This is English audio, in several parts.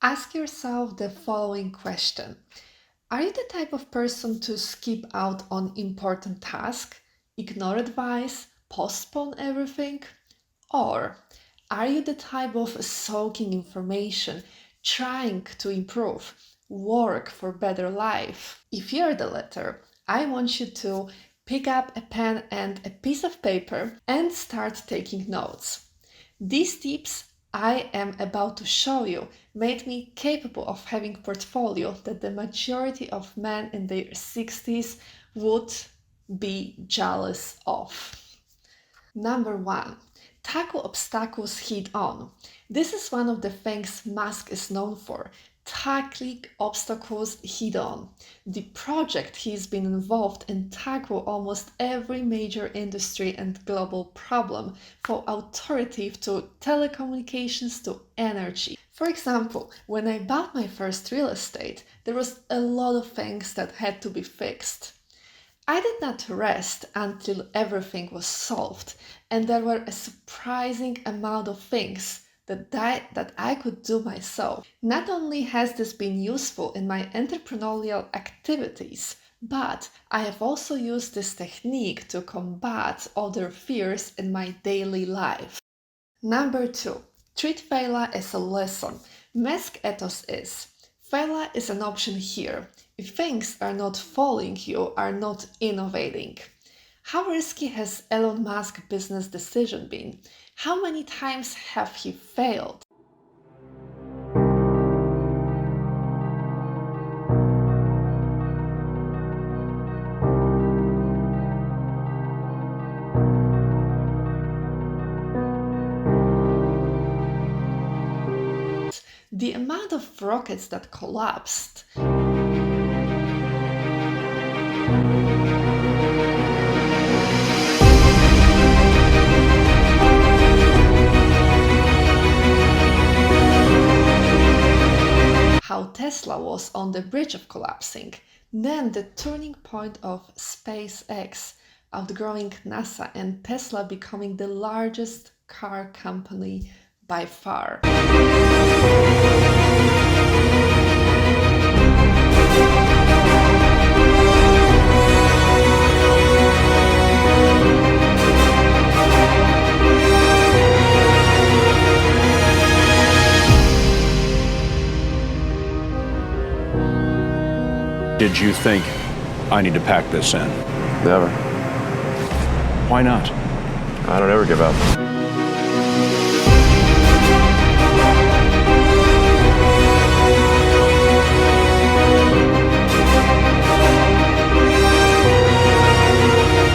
Ask yourself the following question. Are you the type of person to skip out on important tasks, ignore advice, postpone everything? Or are you the type of soaking information, trying to improve, work for better life? If you're the latter, I want you to pick up a pen and a piece of paper and start taking notes. These tips I am about to show you made me capable of having a portfolio that the majority of men in their 60s would be jealous of. Number 1. Tackle obstacles head on. This is one of the things Musk is known for, tackling obstacles head on. The project he's been involved in tackle almost every major industry and global problem, from authority to telecommunications to energy. For example, when I bought my first real estate, there was a lot of things that had to be fixed. I did not rest until everything was solved, and there were a surprising amount of things that I could do myself. Not only has this been useful in my entrepreneurial activities, but I have also used this technique to combat other fears in my daily life. Number 2. Treat failure as a lesson. Musk ethos is failure is an option here. If things are not following, you are not innovating. How risky has Elon Musk's business decision been? How many times have he failed? The amount of rockets that collapsed. How Tesla was on the bridge of collapsing. Then the turning point of SpaceX, outgrowing NASA and Tesla becoming the largest car company by far. Did you think I need to pack this in? Never. Why not? I don't ever give up.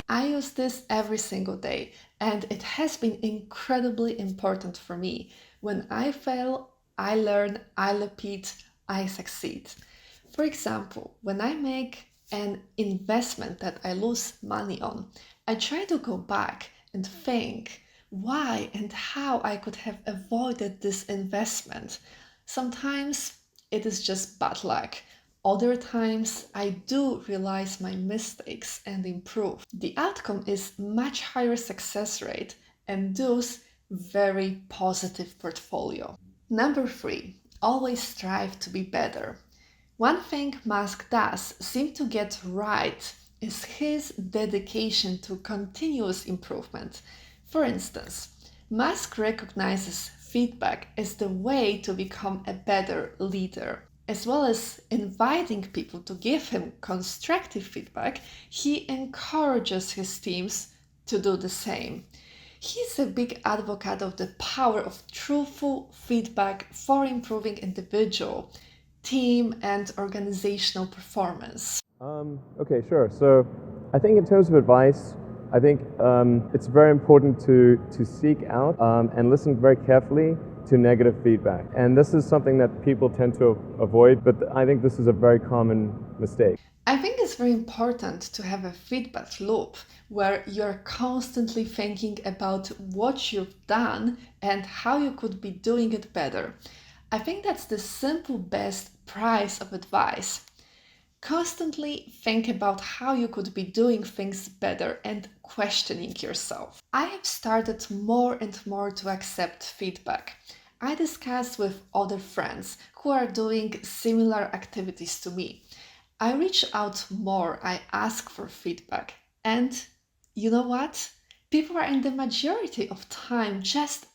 I use this every single day, and it has been incredibly important for me. When I fail, I learn, I repeat, I succeed. For example, when I make an investment that I lose money on, I try to go back and think why and how I could have avoided this investment. Sometimes it is just bad luck. Other times I do realize my mistakes and improve. The outcome is much higher success rate and thus very positive portfolio. Number 3, always strive to be better. One thing Musk does seem to get right is his dedication to continuous improvement. For instance, Musk recognizes feedback as the way to become a better leader. As well as inviting people to give him constructive feedback, he encourages his teams to do the same. He's a big advocate of the power of truthful feedback for improving individual, team, and organizational performance. Okay, sure. So I think in terms of advice, I think it's very important to seek out and listen very carefully to negative feedback. And this is something that people tend to avoid, but I think this is a very common mistake. I think it's very important to have a feedback loop where you're constantly thinking about what you've done and how you could be doing it better. I think that's the simple best price of advice. Constantly think about how you could be doing things better and questioning yourself. I have started more and more to accept feedback. I discuss with other friends who are doing similar activities to me. I reach out more, I ask for feedback, and you know what? People are in the majority of time just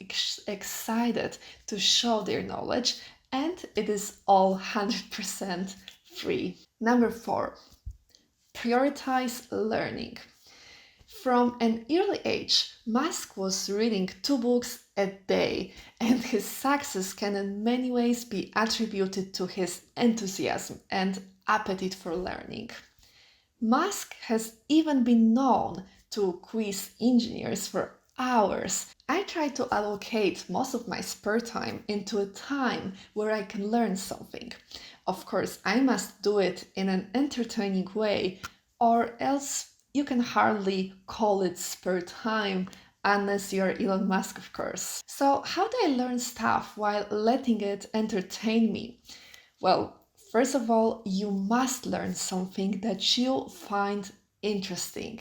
excited to show their knowledge, and it is all 100% free. Number 4, prioritize learning. From an early age, Musk was reading 2 books a day, and his success can in many ways be attributed to his enthusiasm and appetite for learning. Musk has even been known to quiz engineers for hours. I try to allocate most of my spare time into a time where I can learn something. Of course, I must do it in an entertaining way, or else you can hardly call it spare time unless you're Elon Musk, of course. So, how do I learn stuff while letting it entertain me? Well, first of all, you must learn something that you find interesting.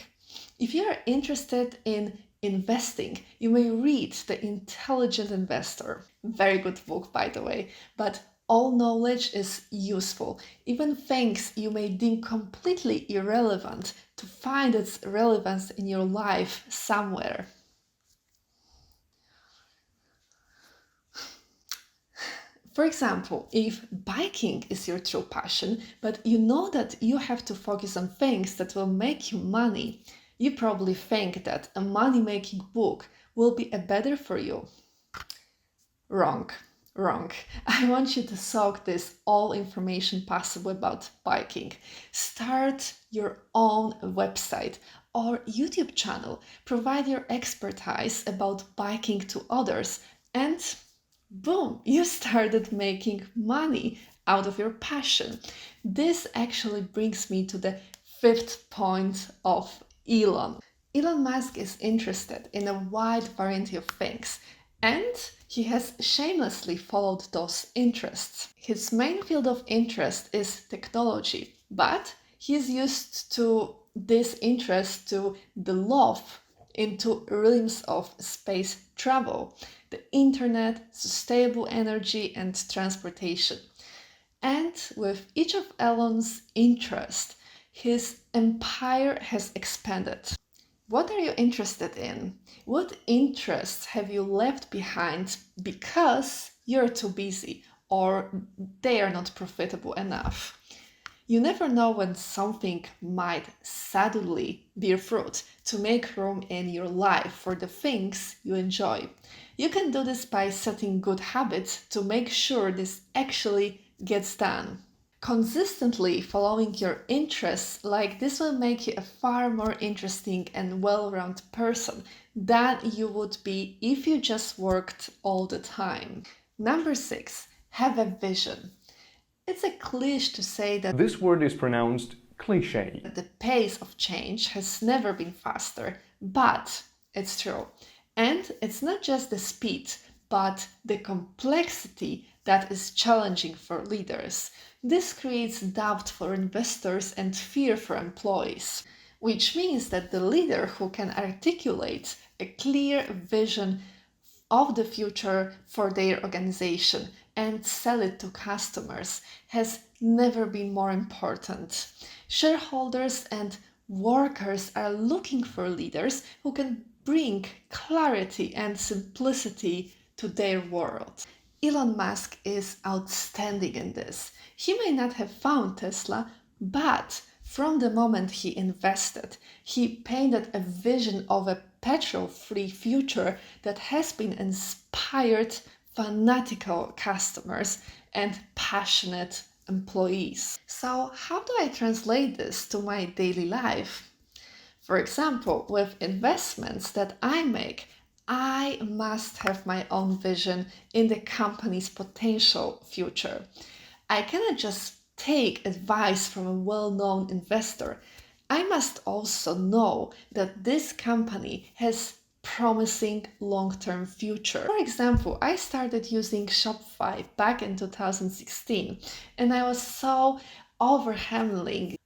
If you are interested in investing, you may read The Intelligent Investor. Very good book, by the way, but all knowledge is useful. Even things you may deem completely irrelevant to find its relevance in your life somewhere. For example, if biking is your true passion, but you know that you have to focus on things that will make you money, you probably think that a money-making book will be a better for you. Wrong, wrong. I want you to soak this all information possible about biking. Start your own website or YouTube channel. Provide your expertise about biking to others, and boom, you started making money out of your passion. This actually brings me to the 5th point of Elon. Elon Musk is interested in a wide variety of things, and he has shamelessly followed those interests. His main field of interest is technology, but he's used to this interest to develop into realms of space travel, the internet, sustainable energy, and transportation. And with each of Elon's interests, his empire has expanded. What are you interested in? What interests have you left behind because you're too busy or they are not profitable enough? You never know when something might suddenly bear fruit to make room in your life for the things you enjoy. You can do this by setting good habits to make sure this actually gets done. Consistently following your interests like this will make you a far more interesting and well-rounded person than you would be if you just worked all the time. Number 6, have a vision. It's a cliche to say that This word is pronounced cliche. the pace of change has never been faster, but it's true. And it's not just the speed, but the complexity that is challenging for leaders. This creates doubt for investors and fear for employees, which means that the leader who can articulate a clear vision of the future for their organization and sell it to customers has never been more important. Shareholders and workers are looking for leaders who can bring clarity and simplicity to their world. Elon Musk is outstanding in this. He may not have found Tesla, but from the moment he invested, he painted a vision of a petrol-free future that has been inspired fanatical customers and passionate employees. So how do I translate this to my daily life? For example, with investments that I make, I must have my own vision in the company's potential future. I cannot just take advice from a well-known investor. I must also know that this company has promising long-term future. For example, I started using Shopify back in 2016 and I was so overwhelmingly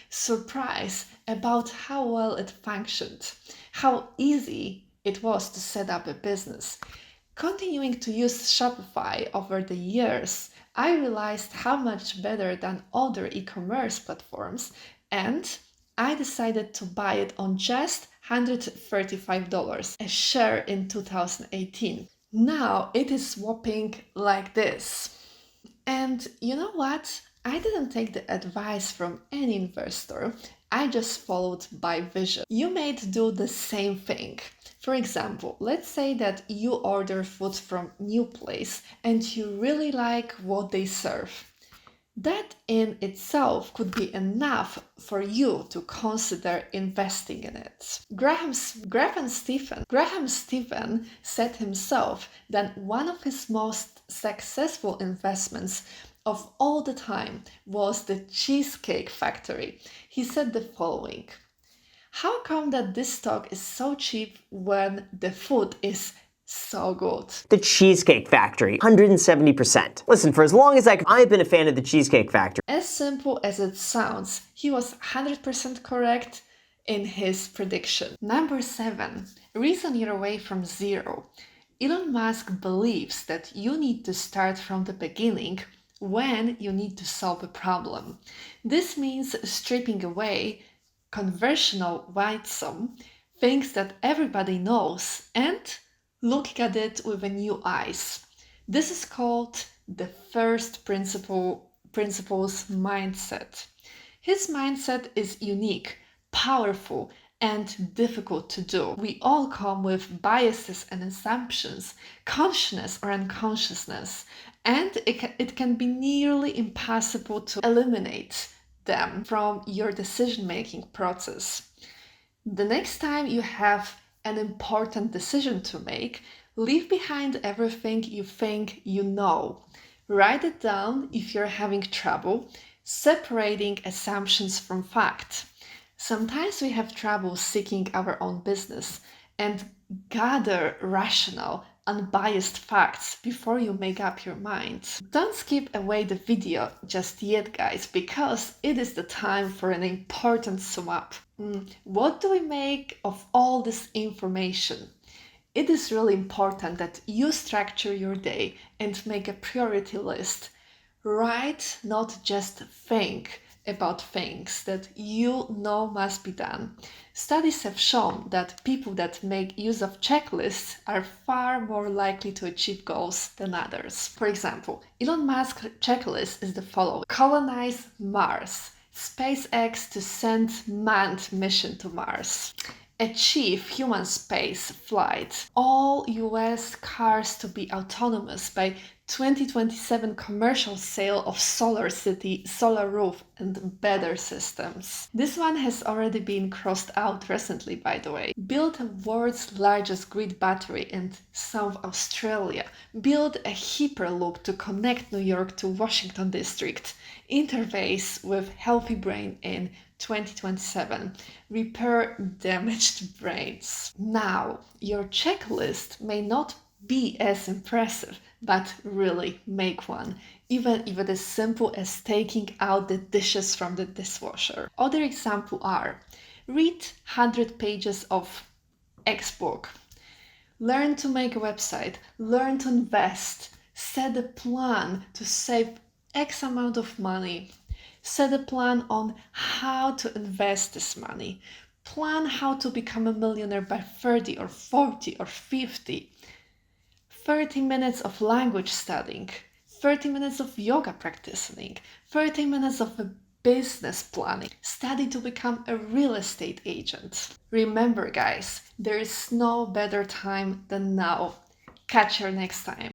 surprised about how well it functioned, how easy it was to set up a business. Continuing to use Shopify over the years, I realized how much better than other e-commerce platforms, and I decided to buy it on just $135 a share in 2018. Now it is whopping like this. And you know what? I didn't take the advice from any investor. I just followed by vision. You may do the same thing. For example, let's say that you order food from new place and you really like what they serve. That in itself could be enough for you to consider investing in it. Graham Stephen said himself that one of his most successful investments of all the time was the Cheesecake Factory. He said the following: "How come that this stock is so cheap when the food is so good?" The Cheesecake Factory, 170%. Listen, for as long as I've been a fan of the Cheesecake Factory. As simple as it sounds, he was 100% correct in his prediction. Number 7, reason your way from zero. Elon Musk believes that you need to start from the beginning when you need to solve a problem. This means stripping away conventional wisdom, things that everybody knows, and looking at it with a new eyes. This is called the first principles mindset. His mindset is unique, powerful, and difficult to do. We all come with biases and assumptions, consciousness or unconsciousness, and it can be nearly impossible to eliminate them from your decision-making process. The next time you have an important decision to make, leave behind everything you think you know. Write it down if you're having trouble separating assumptions from fact. Sometimes we have trouble seeking our own business and gather rational, unbiased facts before you make up your mind. Don't skip away the video just yet, guys, because it is the time for an important sum up. What do we make of all this information? It is really important that you structure your day and make a priority list. Write, not just think about things that you know must be done. Studies have shown that people that make use of checklists are far more likely to achieve goals than others. For example, Elon Musk's checklist is the following: colonize Mars, SpaceX to send manned mission to Mars, achieve human space flight, all US cars to be autonomous by 2027, commercial sale of Solar City, solar roof and better systems. This one has already been crossed out recently, by the way. Build the world's largest grid battery in South Australia. Build a Hyperloop to connect New York to Washington District. Interface with Healthy Brain in 2027. Repair damaged brains. Now, your checklist may not be as impressive, but really make one, even if it is simple as taking out the dishes from the dishwasher. Other examples are: read 100 pages of X book, learn to make a website, learn to invest, set a plan to save X amount of money, set a plan on how to invest this money, plan how to become a millionaire by 30 or 40 or 50, 30 minutes of language studying, 30 minutes of yoga practicing, 30 minutes of business planning, study to become a real estate agent. Remember, guys, there is no better time than now. Catch you next time.